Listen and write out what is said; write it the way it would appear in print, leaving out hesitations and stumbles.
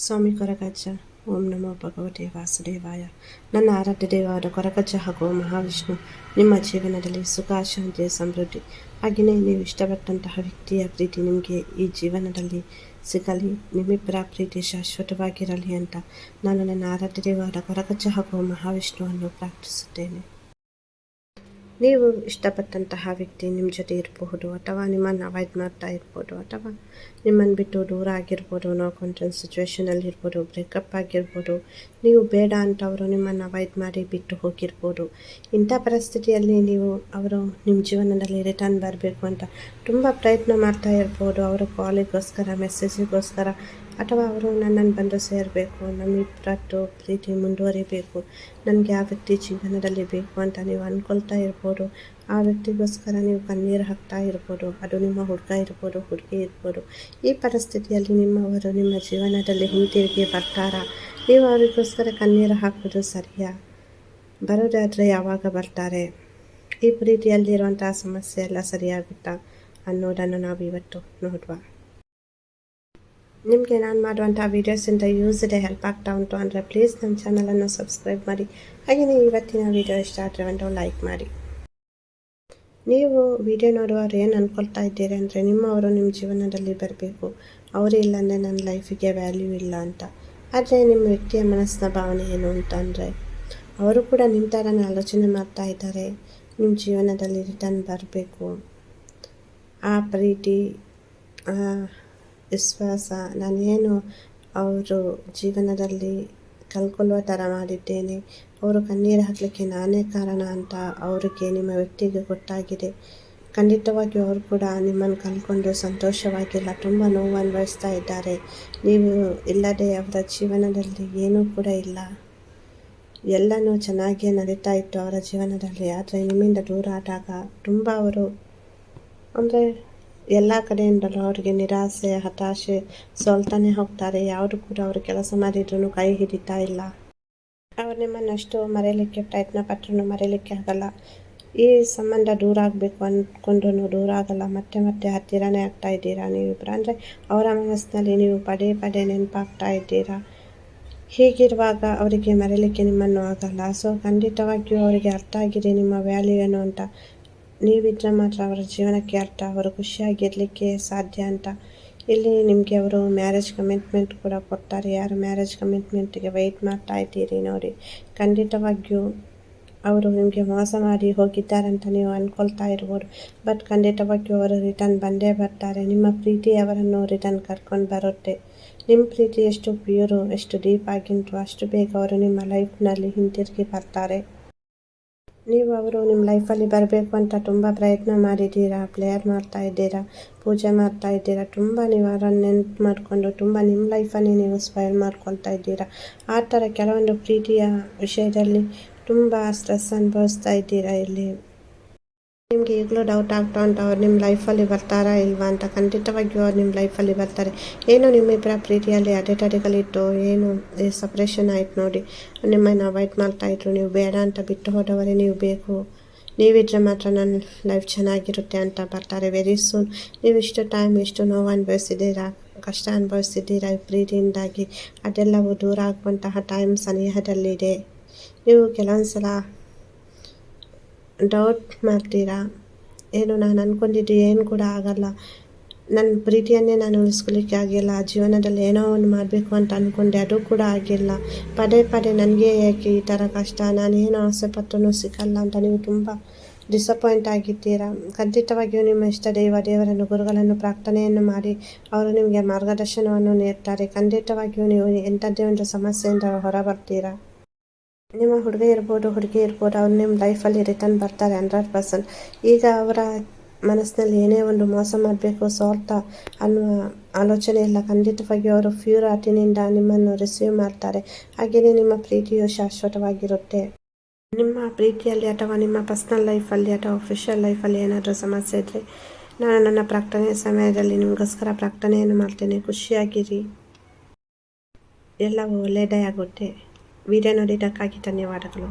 ಸ್ವಾಮಿ ಕೊರಗಜ್ಜ. ಓಂ ನಮೋ ಭಗವತೆ ವಾಸುದೇವಾಯ. ನನ್ನ ಆರಾಧ್ಯ ದೇವರಾದ ಕೊರಗಜ್ಜ ಹಾಗೂ ಮಹಾವಿಷ್ಣು ನಿಮ್ಮ ಜೀವನದಲ್ಲಿ ಸುಖ, ಶಾಂತಿ, ಸಮೃದ್ಧಿ ಹಾಗೆಯೇ ನೀವು ಇಷ್ಟಪಟ್ಟಂತಹ ವ್ಯಕ್ತಿಯ ಪ್ರೀತಿ ನಿಮಗೆ ಈ ಜೀವನದಲ್ಲಿ ಸಿಗಲಿ. ನಿಮ್ಮಿಬ್ಬರ ಪ್ರೀತಿ ಶಾಶ್ವತವಾಗಿರಲಿ ಅಂತ ನಾನು ನನ್ನ ಆರಾಧ್ಯ ದೇವರಾದ ಕೊರಗಜ್ಜ ಹಾಗೂ ಮಹಾವಿಷ್ಣುವನ್ನು ಪ್ರಾರ್ಥಿಸುತ್ತೇನೆ. ನೀವು ಇಷ್ಟಪಟ್ಟಂತಹ ವ್ಯಕ್ತಿ ನಿಮ್ಮ ಜೊತೆ ಇರಬಹುದು, ಅಥವಾ ನಿಮ್ಮನ್ನು ಅವಾಯ್ಡ್ ಮಾಡ್ತಾ ಇರ್ಬೋದು, ಅಥವಾ ನಿಮ್ಮನ್ನು ಬಿಟ್ಟು ದೂರ ಆಗಿರ್ಬೋದು, ನೋ ಕಾಂಟ್ಯಾಕ್ಟ್ ಸಿಚುವೇಷನಲ್ಲಿ ಇರ್ಬೋದು, ಬ್ರೇಕಪ್ ಆಗಿರ್ಬೋದು, ನೀವು ಬೇಡ ಅಂತ ಅವರು ನಿಮ್ಮನ್ನು ಅವಾಯ್ಡ್ ಮಾಡಿ ಬಿಟ್ಟು ಹೋಗಿರ್ಬೋದು. ಇಂಥ ಪರಿಸ್ಥಿತಿಯಲ್ಲಿ ನೀವು ಅವರು ನಿಮ್ಮ ಜೀವನದಲ್ಲಿ ರಿಟರ್ನ್ ಬರಬೇಕು ಅಂತ ತುಂಬ ಪ್ರಯತ್ನ ಮಾಡ್ತಾ ಇರ್ಬೋದು. ಅವರ ಕಾಲಿಗೋಸ್ಕರ, ಮೆಸೇಜಿಗೋಸ್ಕರ, ಅಥವಾ ಅವರು ನನ್ನನ್ನು ಬಂದು ಸೇರಬೇಕು, ನಮ್ಮಿಬ್ಬರದ್ದು ಪ್ರೀತಿ ಮುಂದುವರಿಬೇಕು, ನನಗೆ ಆ ವ್ಯಕ್ತಿ ಜೀವನದಲ್ಲಿ ಬೇಕು ಅಂತ ನೀವು ಅಂದ್ಕೊಳ್ತಾ ಇರ್ಬೋದು. ಆ ವ್ಯಕ್ತಿಗೋಸ್ಕರ ನೀವು ಕಣ್ಣೀರು ಹಾಕ್ತಾ ಇರ್ಬೋದು. ಅದು ನಿಮ್ಮ ಹುಡುಗ ಇರ್ಬೋದು, ಹುಡುಗಿ ಇರ್ಬೋದು. ಈ ಪರಿಸ್ಥಿತಿಯಲ್ಲಿ ನಿಮ್ಮವರು ನಿಮ್ಮ ಜೀವನದಲ್ಲಿ ಹಿಂತಿರುಗಿ ಬರ್ತಾರಾ? ನೀವು ಅವರಿಗೋಸ್ಕರ ಕಣ್ಣೀರು ಹಾಕೋದು ಸರಿಯಾ? ಬರೋದಾದರೆ ಯಾವಾಗ ಬರ್ತಾರೆ? ಈ ಪ್ರೀತಿಯಲ್ಲಿರುವಂತಹ ಸಮಸ್ಯೆ ಎಲ್ಲ ಸರಿಯಾಗುತ್ತಾ ಅನ್ನೋದನ್ನು ನಾವು ಇವತ್ತು ನೋಡುವ. ನಿಮಗೆ ನಾನು ಮಾಡುವಂಥ ವೀಡಿಯೋಸಿಂದ ಯೂಸ್ ಇದೆ, ಹೆಲ್ಪ್ ಆಗ್ತಾ ಉಂಟು ಅಂದರೆ ಪ್ಲೀಸ್ ನಮ್ಮ ಚಾನಲನ್ನು ಸಬ್ಸ್ಕ್ರೈಬ್ ಮಾಡಿ. ಹಾಗೆಯೇ ಇವತ್ತಿನ ವೀಡಿಯೋ ಇಷ್ಟ ಆದರೆ ಒಂದು ಲೈಕ್ ಮಾಡಿ. ನೀವು ವಿಡಿಯೋ ನೋಡುವವರು ಏನು ಅಂದ್ಕೊಳ್ತಾ ಇದ್ದೀರಿ ಅಂದರೆ ನಿಮ್ಮವರು ನಿಮ್ಮ ಜೀವನದಲ್ಲಿ ಬರಬೇಕು, ಅವರು ಇಲ್ಲಾಂದರೆ ನನ್ನ ಲೈಫಿಗೆ ವ್ಯಾಲ್ಯೂ ಇಲ್ಲ ಅಂತ. ಆದರೆ ನಿಮ್ಮ ವ್ಯಕ್ತಿಯ ಮನಸ್ಸಿನ ಭಾವನೆ ಏನು ಅಂತ ಅಂದರೆ ಅವರು ಕೂಡ ನಿಮ್ಮ ಥರನೇ ಆಲೋಚನೆ ಮಾಡ್ತಾ ಇದ್ದಾರೆ. ನಿಮ್ಮ ಜೀವನದಲ್ಲಿ ರಿಟರ್ನ್ ಬರಬೇಕು, ಆ ಪ್ರೀತಿ, ವಿಶ್ವಾಸ, ನಾನೇನು ಅವರು ಜೀವನದಲ್ಲಿ ಕಳ್ಕೊಳ್ಳುವ ಥರ ಮಾಡಿದ್ದೇನೆ, ಅವರು ಕಣ್ಣೀರು ಹಾಕಲಿಕ್ಕೆ ನಾನೇ ಕಾರಣ ಅಂತ ಅವರಿಗೆ ನಿಮ್ಮ ವ್ಯಕ್ತಿಗೆ ಗೊತ್ತಾಗಿದೆ. ಖಂಡಿತವಾಗಿಯೂ ಅವರು ಕೂಡ ನಿಮ್ಮನ್ನು ಕಳ್ಕೊಂಡು ಸಂತೋಷವಾಗಿಲ್ಲ, ತುಂಬ ನೋವು ಅನುಭವಿಸ್ತಾ ಇದ್ದಾರೆ. ನೀವು ಇಲ್ಲದೆ ಅವರ ಜೀವನದಲ್ಲಿ ಏನೂ ಕೂಡ ಇಲ್ಲ, ಎಲ್ಲನೂ ಚೆನ್ನಾಗಿಯೇ ನಡೀತಾ ಇತ್ತು ಅವರ ಜೀವನದಲ್ಲಿ. ಆದರೆ ನಿಮ್ಮಿಂದ ದೂರ ಆದಾಗ ತುಂಬ ಅವರು ಅಂದರೆ ಎಲ್ಲ ಕಡೆಯಿಂದಲೂ ಅವರಿಗೆ ನಿರಾಸೆ, ಹತಾಶೆ, ಸೋಲ್ತಾನೆ ಹೋಗ್ತಾರೆ. ಯಾವುದು ಕೂಡ ಅವರು ಕೆಲಸ ಮಾಡಿದ್ರೂ ಕೈ ಹಿಡಿತಾ ಇಲ್ಲ. ಅವರು ನಿಮ್ಮನ್ನು ಅಷ್ಟು ಮರೆಯಲಿಕ್ಕೆ ಪ್ರಯತ್ನ ಪಟ್ಟರೂ ಮರೆಯಲಿಕ್ಕೆ ಆಗಲ್ಲ. ಈ ಸಂಬಂಧ ದೂರ ಆಗಬೇಕು ಅಂದ್ಕೊಂಡ್ರೂ ದೂರ ಆಗಲ್ಲ. ಮತ್ತೆ ಮತ್ತೆ ಹತ್ತಿರನೇ ಆಗ್ತಾ ಇದ್ದೀರಾ ನೀವಿಬ್ಬರು. ಅಂದರೆ ಅವರ ಮನಸ್ಸಿನಲ್ಲಿ ನೀವು ಪದೇ ಪದೇ ನೆನಪಾಗ್ತಾ ಇದ್ದೀರಾ. ಹೀಗಿರುವಾಗ ಅವರಿಗೆ ಮರೆಯಲಿಕ್ಕೆ ನಿಮ್ಮನ್ನು ಆಗಲ್ಲ. ಸೊ ಖಂಡಿತವಾಗಿಯೂ ಅವರಿಗೆ ಅರ್ಥ ಆಗಿದೆ ನಿಮ್ಮ ವ್ಯಾಲ್ಯೂ ಏನು ಅಂತ. ನೀವಿದ್ರೆ ಮಾತ್ರ ಅವರ ಜೀವನಕ್ಕೆ ಅರ್ಥ, ಅವರು ಖುಷಿಯಾಗಿರಲಿಕ್ಕೆ ಸಾಧ್ಯ ಅಂತ. ಇಲ್ಲಿ ನಿಮಗೆ ಅವರು ಮ್ಯಾರೇಜ್ ಕಮಿಟ್ಮೆಂಟ್ ಕೂಡ ಕೊಡ್ತಾರೆ. ಯಾರು ಮ್ಯಾರೇಜ್ ಕಮಿಟ್ಮೆಂಟಿಗೆ ವೆಯ್ಟ್ ಮಾಡ್ತಾ ಇದ್ದೀರಿ ನೋಡಿ, ಖಂಡಿತವಾಗಿಯೂ ಅವರು ನಿಮಗೆ ಮೋಸ ಮಾಡಿ ಹೋಗಿದ್ದಾರೆ ಅಂತ ನೀವು ಅಂದ್ಕೊಳ್ತಾ ಇರ್ಬೋದು. ಬಟ್ ಖಂಡಿತವಾಗಿಯೂ ಅವರು ರಿಟರ್ನ್ ಬಂದೇ ಬರ್ತಾರೆ. ನಿಮ್ಮ ಪ್ರೀತಿ ಅವರನ್ನು ರಿಟರ್ನ್ ಕರ್ಕೊಂಡು ಬರುತ್ತೆ. ನಿಮ್ಮ ಪ್ರೀತಿ ಎಷ್ಟು ಪ್ಯೂರು, ಎಷ್ಟು ಡೀಪ್ ಆಗಿಂಟು ಅಷ್ಟು ಬೇಗ ಅವರು ನಿಮ್ಮ ಲೈಫ್ನಲ್ಲಿ ಹಿಂತಿರುಗಿ ಬರ್ತಾರೆ. ನೀವು ಅವರು ನಿಮ್ಮ ಲೈಫಲ್ಲಿ ಬರಬೇಕು ಅಂತ ತುಂಬ ಪ್ರಯತ್ನ ಮಾಡಿದ್ದೀರಾ, ಪ್ಲೇಯರ್ ಮಾಡ್ತಾ ಇದ್ದೀರಾ, ಪೂಜೆ ಮಾಡ್ತಾ ಇದ್ದೀರಾ, ತುಂಬ ನೀವು ಅವರನ್ನು ನೆನಪು ಮಾಡಿಕೊಂಡು ತುಂಬ ನಿಮ್ಮ ಲೈಫನ್ನೇ ನೀವು ಸ್ಪೈಲ್ ಮಾಡ್ಕೊಳ್ತಾ ಇದ್ದೀರಾ. ಆ ಥರ ಕೆಲವೊಂದು ಪ್ರೀತಿಯ ವಿಷಯದಲ್ಲಿ ತುಂಬ ಸ್ಟ್ರೆಸ್ ಅನುಭವಿಸ್ತಾ ಇದ್ದೀರಾ. ಇಲ್ಲಿ ನಿಮಗೆ ಈಗಲೂ ಡೌಟ್ ಆಗ್ತಾ ಉಂಟು ಅವ್ರು ನಿಮ್ಮ ಲೈಫಲ್ಲಿ ಬರ್ತಾರಾ ಇಲ್ವಾ ಅಂತ. ಖಂಡಿತವಾಗಿಯೂ ಅವ್ರು ನಿಮ್ಮ ಲೈಫಲ್ಲಿ ಬರ್ತಾರೆ. ಏನು ನಿಮ್ಮಿಬ್ಬರ ಪ್ರೀತಿಯಲ್ಲಿ ಅಡೆತಡೆಗಳಿತ್ತು, ಏನು ಸಪ್ರೇಷನ್ ಆಯ್ತು ನೋಡಿ, ನಿಮ್ಮನ್ನು ಅವಾಯ್ಡ್ ಮಾಡ್ತಾಯಿದ್ರು, ನೀವು ಬೇಡ ಅಂತ ಬಿಟ್ಟು ಹೋದವರೇ ನೀವು ಬೇಕು, ನೀವಿದ್ರೆ ಮಾತ್ರ ನನ್ನ ಲೈಫ್ ಚೆನ್ನಾಗಿರುತ್ತೆ ಅಂತ ಬರ್ತಾರೆ ವೆರಿ ಸೂನ್. ನೀವು ಇಷ್ಟು ಟೈಮ್ ಎಷ್ಟು ನೋವು ಅನುಭವಿಸಿದ್ದೀರಾ, ಕಷ್ಟ ಅನುಭವಿಸಿದ್ದೀರಾ ಈ ಪ್ರೀತಿಯಿಂದಾಗಿ. ಅದೆಲ್ಲವೂ ದೂರ ಆಗುವಂತಹ ಟೈಮ್ ಸನಿಹದಲ್ಲಿದೆ. ನೀವು ಕೆಲವೊಂದು ಸಲ ಡೌಟ್ ಮಾಡ್ತೀರಾ, ಏನು ನಾನು ಅಂದ್ಕೊಂಡಿದ್ದು ಏನು ಕೂಡ ಆಗಲ್ಲ, ನನ್ನ ಪ್ರೀತಿಯನ್ನೇ ನಾನು ಉಳಿಸ್ಕೊಳ್ಳಿಕ್ಕೆ ಆಗಿಲ್ಲ, ಜೀವನದಲ್ಲಿ ಏನೋ ಒಂದು ಮಾಡಬೇಕು ಅಂತ ಅಂದ್ಕೊಂಡೆ ಅದು ಕೂಡ ಆಗಿಲ್ಲ, ಪದೇ ಪದೇ ನನಗೆ ಯಾಕೆ ಈ ಥರ ಕಷ್ಟ, ನಾನೇನು ಆಸೆ ಪಟ್ಟರೂ ಸಿಗಲ್ಲ ಅಂತ ನೀವು ತುಂಬ ಡಿಸಪಾಯಿಂಟ್ ಆಗಿದ್ದೀರಾ. ಖಂಡಿತವಾಗಿಯೂ ನಿಮ್ಮ ಇಷ್ಟ ದೇವರನ್ನು, ಗುರುಗಳನ್ನು ಪ್ರಾರ್ಥನೆಯನ್ನು ಮಾಡಿ ಅವರು ನಿಮಗೆ ಮಾರ್ಗದರ್ಶನವನ್ನು ನೀಡ್ತಾರೆ. ಖಂಡಿತವಾಗಿಯೂ ನೀವು ಎಂಥದ್ದೇ ಒಂದು ಸಮಸ್ಯೆಯಿಂದ ಹೊರಬರ್ತೀರಾ. ನಿಮ್ಮ ಹುಡುಗ ಇರ್ಬೋದು, ಹುಡುಗಿ ಇರ್ಬೋದು, ಅವ್ರು ನಿಮ್ಮ ಲೈಫಲ್ಲಿ ರಿಟರ್ನ್ ಬರ್ತಾರೆ 100%. ಈಗ ಅವರ ಮನಸ್ಸಿನಲ್ಲಿ ಏನೇ ಒಂದು ಮೋಸ ಮಾಡಬೇಕು, ಸ್ವಾರ್ಥ ಅನ್ನುವ ಆಲೋಚನೆ ಇಲ್ಲ. ಖಂಡಿತವಾಗಿ ಅವರು ಪ್ಯೂರ್ ಹಾರ್ಟಿನಿಂದ ನಿಮ್ಮನ್ನು ರಿಸೀವ್ ಮಾಡ್ತಾರೆ. ಹಾಗೆಯೇ ನಿಮ್ಮ ಪ್ರೀತಿಯು ಶಾಶ್ವತವಾಗಿರುತ್ತೆ. ನಿಮ್ಮ ಪ್ರೀತಿಯಲ್ಲಿ ಅಥವಾ ನಿಮ್ಮ ಪರ್ಸ್ನಲ್ ಲೈಫಲ್ಲಿ ಅಥವಾ ಅಫಿಷಿಯಲ್ ಲೈಫಲ್ಲಿ ಏನಾದರೂ ಸಮಸ್ಯೆ ಇದ್ದರೆ ನಾನು ನನ್ನ ಪ್ರಾರ್ಥನೆ ಸಮಯದಲ್ಲಿ ನಿಮಗೋಸ್ಕರ ಪ್ರಾರ್ಥನೆಯನ್ನು ಮಾಡ್ತೇನೆ. ಖುಷಿಯಾಗಿರಿ, ಎಲ್ಲವೂ ಒಳ್ಳೆಯದೇ ಆಗುತ್ತೆ. ವಿಡಿಯೋ ನೋಡಿದ್ದಕ್ಕಾಗಿ ಧನ್ಯವಾದಗಳು.